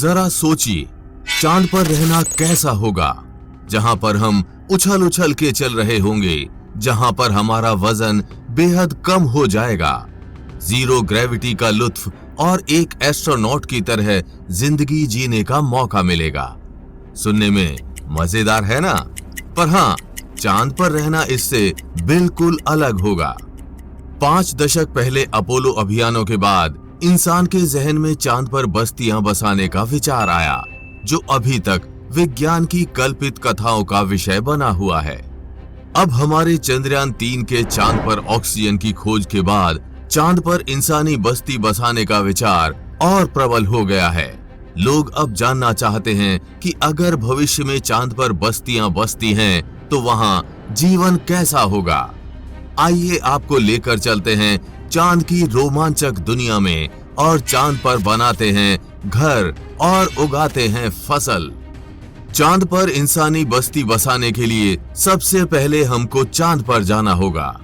जरा सोचिए, चांद पर रहना कैसा होगा, जहां पर हम उछल उछल के चल रहे होंगे, जहां पर हमारा वजन बेहद कम हो जाएगा, जीरो ग्रेविटी का लुत्फ और एक एस्ट्रोनॉट की तरह जिंदगी जीने का मौका मिलेगा। सुनने में मजेदार है ना? पर हाँ, चांद पर रहना इससे बिल्कुल अलग होगा। 5 दशक पहले अपोलो अभियानों के बाद इंसान के जहन में चांद पर बस्तियां बसाने का विचार आया, जो अभी तक विज्ञान की कल्पित कथाओं का विषय बना हुआ है। अब हमारे चंद्रयान 3 के चांद पर ऑक्सीजन की खोज के बाद चांद पर इंसानी बस्ती बसाने का विचार और प्रबल हो गया है। लोग अब जानना चाहते हैं कि अगर भविष्य में चांद पर बस्तियां बसती हैं, तो वहां जीवन कैसा होगा। आइए आपको लेकर चलते हैं चांद की रोमांचक दुनिया में और चांद पर बनाते हैं घर और उगाते हैं फसल। चांद पर इंसानी बस्ती बसाने के लिए सबसे पहले हमको चांद पर जाना होगा।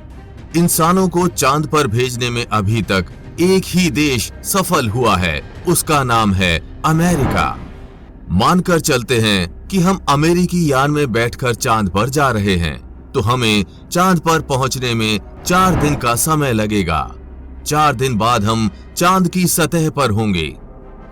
इंसानों को चांद पर भेजने में अभी तक एक ही देश सफल हुआ है, उसका नाम है अमेरिका। मानकर चलते हैं कि हम अमेरिकी यान में बैठकर चांद पर जा रहे हैं, तो हमें चांद पर पहुंचने में 4 दिन का समय लगेगा। 4 दिन बाद हम चांद की सतह पर होंगे।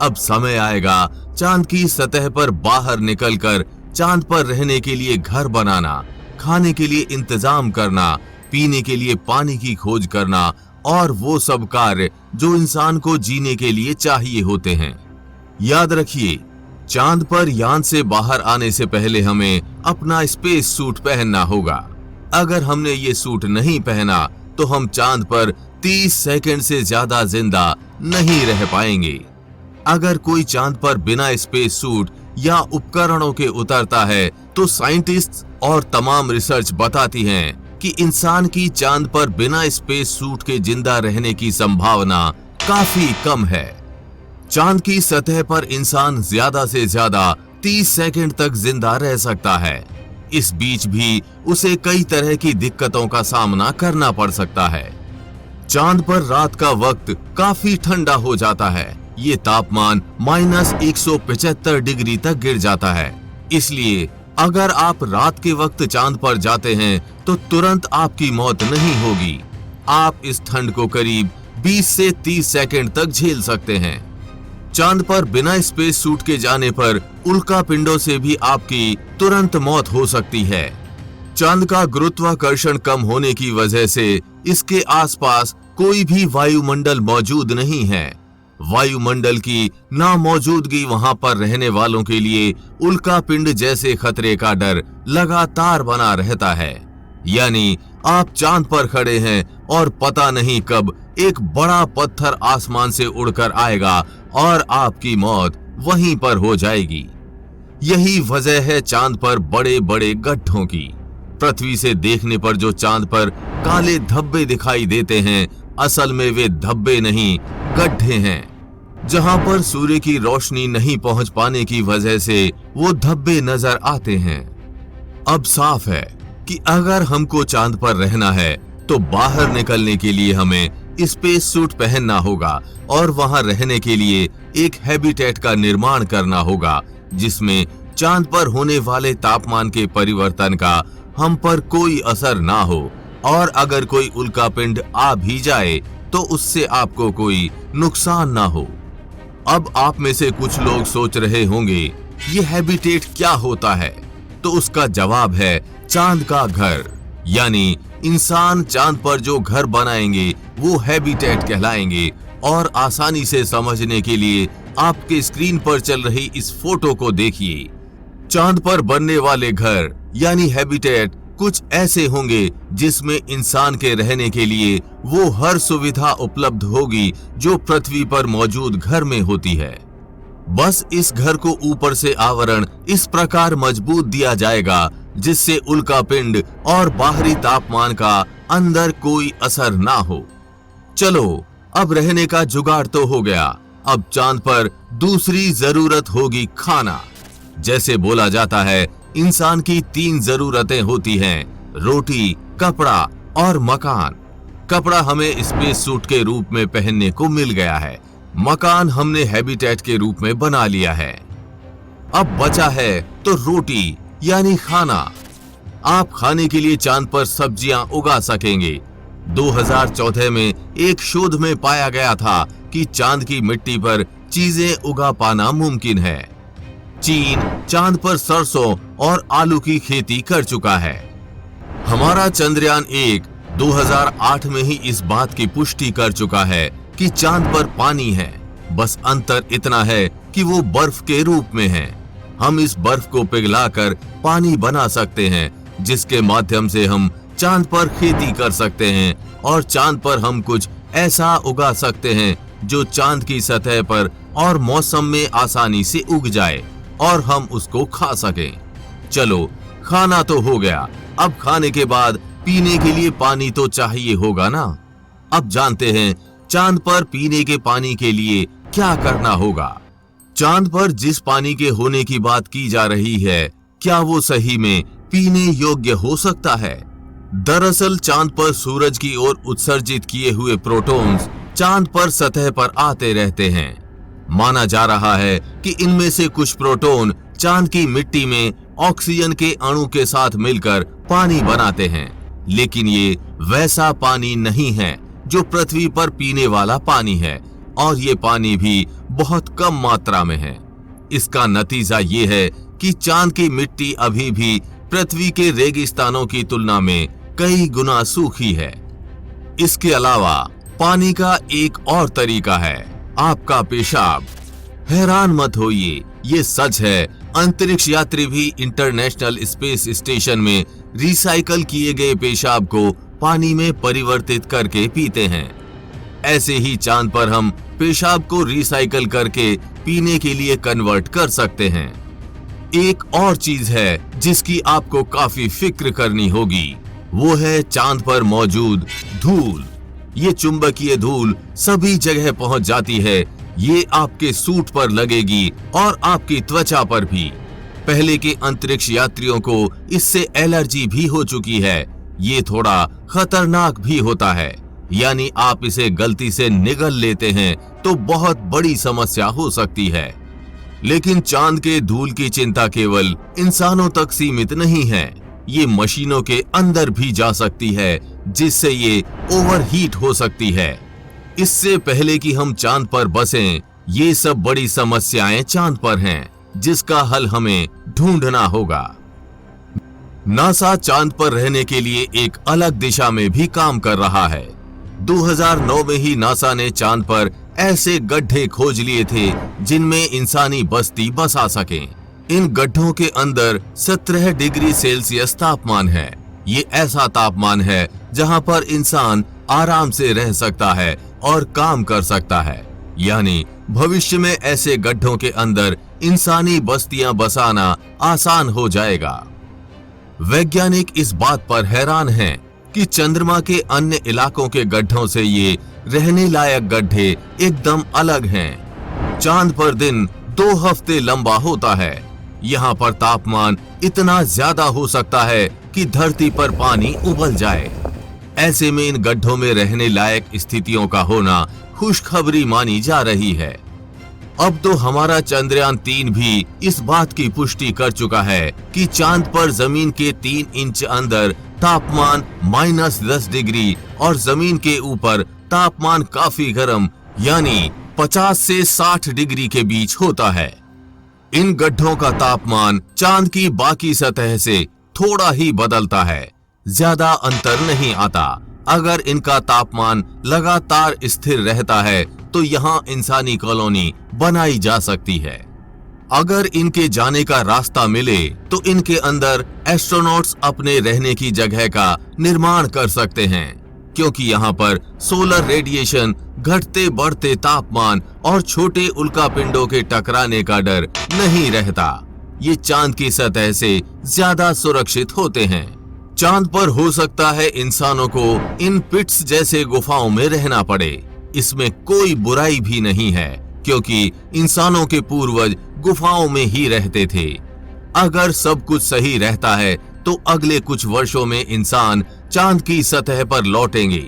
अब समय आएगा चांद की सतह पर बाहर निकलकर चांद पर रहने के लिए घर बनाना, खाने के लिए इंतजाम करना, पीने के लिए पानी की खोज करना और वो सब कार्य जो इंसान को जीने के लिए चाहिए होते हैं। याद रखिए, चांद पर यान से बाहर आने से पहले हमें अपना स्पेस सूट पहनना होगा। अगर हमने ये सूट नहीं पहना तो हम चांद पर 30 सेकंड से ज्यादा जिंदा नहीं रह पाएंगे। अगर कोई चांद पर बिना स्पेस सूट या उपकरणों के उतरता है, तो साइंटिस्ट और तमाम रिसर्च बताती हैं कि इंसान की चांद पर बिना स्पेस सूट के जिंदा रहने की संभावना काफी कम है। चांद की सतह पर इंसान ज्यादा से ज्यादा 30 सेकंड तक जिंदा रह सकता है। इस बीच भी उसे कई तरह की दिक्कतों का सामना करना पड़ सकता है। चांद पर रात का वक्त काफी ठंडा हो जाता है। ये तापमान -175 डिग्री तक गिर जाता है। इसलिए अगर आप रात के वक्त चांद पर जाते हैं तो तुरंत आपकी मौत नहीं होगी। आप इस ठंड को करीब 20 से 30 सेकंड तक झेल सकते हैं। चांद पर बिना स्पेस सूट के जाने पर उल्का पिंडों से भी आपकी तुरंत मौत हो सकती है। चांद का गुरुत्वाकर्षण कम होने की वजह से इसके आसपास कोई भी वायुमंडल मौजूद नहीं है। वायुमंडल की नामौजूदगी वहां पर रहने वालों के लिए उल्का पिंड जैसे खतरे का डर लगातार बना रहता है। यानी आप चांद पर खड़े हैं और पता नहीं कब एक बड़ा पत्थर आसमान से उड़कर आएगा और आपकी मौत वहीं पर हो जाएगी। यही वजह है चांद पर बड़े बड़े गड्ढों की। पृथ्वी से देखने पर जो चांद पर काले धब्बे दिखाई देते हैं, असल में वे धब्बे नहीं, गड्ढे हैं। जहां पर सूर्य की रोशनी नहीं पहुंच पाने की वजह से वो धब्बे नजर आते हैं। अब साफ है कि अगर हमको चांद पर रहना है तो बाहर निकलने के लिए हमें स्पेस सूट पहनना होगा और वहां रहने के लिए एक हैबिटेट का निर्माण करना होगा, जिसमें चांद पर होने वाले तापमान के परिवर्तन का हम पर कोई असर ना हो, और अगर कोई उल्कापिंड आ भी जाए तो उससे आपको कोई नुकसान ना हो। अब आप में से कुछ लोग सोच रहे होंगे, ये हैबिटेट क्या होता है? तो उसका जवाब है चांद का घर। यानी इंसान चांद पर जो घर बनाएंगे वो हैबिटेट कहलाएंगे। और आसानी से समझने के लिए आपके स्क्रीन पर चल रही इस फोटो को देखिए। चांद पर बनने वाले घर यानी हैबिटेट कुछ ऐसे होंगे जिसमें इंसान के रहने के लिए वो हर सुविधा उपलब्ध होगी जो पृथ्वी पर मौजूद घर में होती है। बस इस घर को ऊपर से आवरण इस प्रकार मजबूत दिया जाएगा जिससे उल्कापिंड और बाहरी तापमान का अंदर कोई असर ना हो। चलो, अब रहने का जुगाड़ तो हो गया। अब चांद पर दूसरी जरूरत होगी खाना। जैसे बोला जाता है, इंसान की 3 जरूरतें होती हैं, रोटी, कपड़ा और मकान। कपड़ा हमें स्पेस सूट के रूप में पहनने को मिल गया है। मकान हमने हैबिटेट के रूप में बना लिया है। अब बचा है तो रोटी यानी खाना। आप खाने के लिए चांद पर सब्जियां उगा सकेंगे। 2014 में एक शोध में पाया गया था कि चांद की मिट्टी पर चीजें उगा पाना मुमकिन है। चीन चांद पर सरसों और आलू की खेती कर चुका है। हमारा चंद्रयान 1 2008 में ही इस बात की पुष्टि कर चुका है कि चांद पर पानी है। बस अंतर इतना है कि वो बर्फ के रूप में है। हम इस बर्फ को पिघलाकर पानी बना सकते हैं, जिसके माध्यम से हम चांद पर खेती कर सकते हैं और चांद पर हम कुछ ऐसा उगा सकते हैं जो चांद की सतह पर और मौसम में आसानी से उग जाए और हम उसको खा सकें। चलो, खाना तो हो गया, अब खाने के बाद पीने के लिए पानी तो चाहिए होगा ना। अब जानते हैं चांद पर पीने के पानी के लिए क्या करना होगा। चांद पर जिस पानी के होने की बात की जा रही है, क्या वो सही में पीने योग्य हो सकता है? दरअसल चांद पर सूरज की ओर उत्सर्जित किए हुए प्रोटॉन्स चांद पर सतह पर आते रहते हैं। माना जा रहा है कि इनमें से कुछ प्रोटॉन चांद की मिट्टी में ऑक्सीजन के अणु के साथ मिलकर पानी बनाते हैं, लेकिन ये वैसा पानी नहीं है जो पृथ्वी पर पीने वाला पानी है, और ये पानी भी बहुत कम मात्रा में है। इसका नतीजा ये है कि चांद की मिट्टी अभी भी पृथ्वी के रेगिस्तानों की तुलना में कई गुना सूखी है। इसके अलावा पानी का एक और तरीका है, आपका पेशाब। हैरान मत होइए, ये सच है। अंतरिक्ष यात्री भी इंटरनेशनल स्पेस स्टेशन में रिसाइकल किए गए पेशाब को पानी में परिवर्तित करके पीते हैं। ऐसे ही चांद पर हम पेशाब को रिसाइकल करके पीने के लिए कन्वर्ट कर सकते हैं। एक और चीज है जिसकी आपको काफी फिक्र करनी होगी, वो है चांद पर मौजूद धूल। ये चुंबकीय धूल सभी जगह पहुंच जाती है। ये आपके सूट पर लगेगी और आपकी त्वचा पर भी। पहले के अंतरिक्ष यात्रियों को इससे एलर्जी भी हो चुकी है। ये थोड़ा खतरनाक भी होता है, यानी आप इसे गलती से निगल लेते हैं तो बहुत बड़ी समस्या हो सकती है। लेकिन चांद के धूल की चिंता केवल इंसानों तक सीमित नहीं है, ये मशीनों के अंदर भी जा सकती है, जिससे ये ओवरहीट हो सकती है। इससे पहले कि हम चांद पर बसें, ये सब बड़ी समस्याएं चांद पर हैं, जिसका हल हमें ढूंढना होगा। नासा चांद पर रहने के लिए एक अलग दिशा में भी काम कर रहा है। 2009 में ही नासा ने चांद पर ऐसे गड्ढे खोज लिए थे जिनमें इंसानी बस्ती बसा सके। इन गड्ढों के अंदर 17 डिग्री सेल्सियस तापमान है। ये ऐसा तापमान है जहां पर इंसान आराम से रह सकता है और काम कर सकता है। यानी भविष्य में ऐसे गड्ढों के अंदर इंसानी बस्तियां बसाना आसान हो जाएगा। वैज्ञानिक इस बात पर हैरान हैं कि चंद्रमा के अन्य इलाकों के गड्ढों से ये रहने लायक गड्ढे एकदम अलग हैं। चांद पर दिन 2 हफ्ते लंबा होता है। यहाँ पर तापमान इतना ज्यादा हो सकता है कि धरती पर पानी उबल जाए। ऐसे में इन गड्ढों में रहने लायक स्थितियों का होना खुशखबरी मानी जा रही है। अब तो हमारा चंद्रयान 3 भी इस बात की पुष्टि कर चुका है कि चांद पर जमीन के 3 इंच अंदर तापमान -10 डिग्री और जमीन के ऊपर तापमान काफी गर्म यानी 50 से 60 डिग्री के बीच होता है। इन गड्ढों का तापमान चांद की बाकी सतह से थोड़ा ही बदलता है, ज्यादा अंतर नहीं आता। अगर इनका तापमान लगातार स्थिर रहता है तो यहाँ इंसानी कॉलोनी बनाई जा सकती है। अगर इनके जाने का रास्ता मिले तो इनके अंदर एस्ट्रोनॉट्स अपने रहने की जगह का निर्माण कर सकते हैं, क्योंकि यहाँ पर सोलर रेडिएशन, घटते बढ़ते तापमान और छोटे उल्कापिंडों के टकराने का डर नहीं रहता। ये चांद की सतह से ज्यादा सुरक्षित होते हैं। चांद पर हो सकता है इंसानों को इन पिट्स जैसे गुफाओं में रहना पड़े। इसमें कोई बुराई भी नहीं है, क्योंकि इंसानों के पूर्वज गुफाओं में ही रहते थे। अगर सब कुछ सही रहता है तो अगले कुछ वर्षों में इंसान चांद की सतह पर लौटेंगे,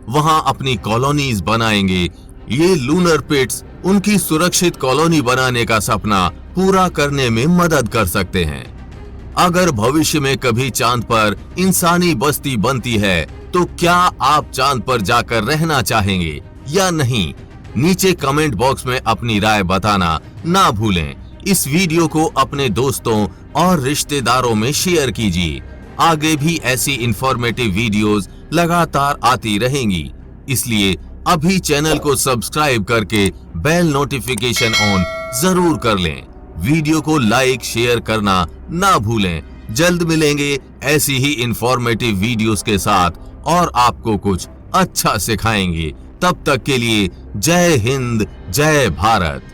वहां अपनी कॉलोनीज बनाएंगे। ये लूनर पिट्स उनकी सुरक्षित कॉलोनी बनाने का सपना पूरा करने में मदद कर सकते हैं। अगर भविष्य में कभी चांद पर इंसानी बस्ती बनती है तो क्या आप चांद पर जाकर रहना चाहेंगे या नहीं? नीचे कमेंट बॉक्स में अपनी राय बताना ना भूलें। इस वीडियो को अपने दोस्तों और रिश्तेदारों में शेयर कीजिए। आगे भी ऐसी इंफॉर्मेटिव वीडियोस लगातार आती रहेंगी, इसलिए अभी चैनल को सब्सक्राइब करके बेल नोटिफिकेशन ऑन जरूर कर लें। वीडियो को लाइक शेयर करना ना भूलें। जल्द मिलेंगे ऐसी ही इंफॉर्मेटिव वीडियोस के साथ और आपको कुछ अच्छा सिखाएंगे। तब तक के लिए जय हिंद, जय भारत।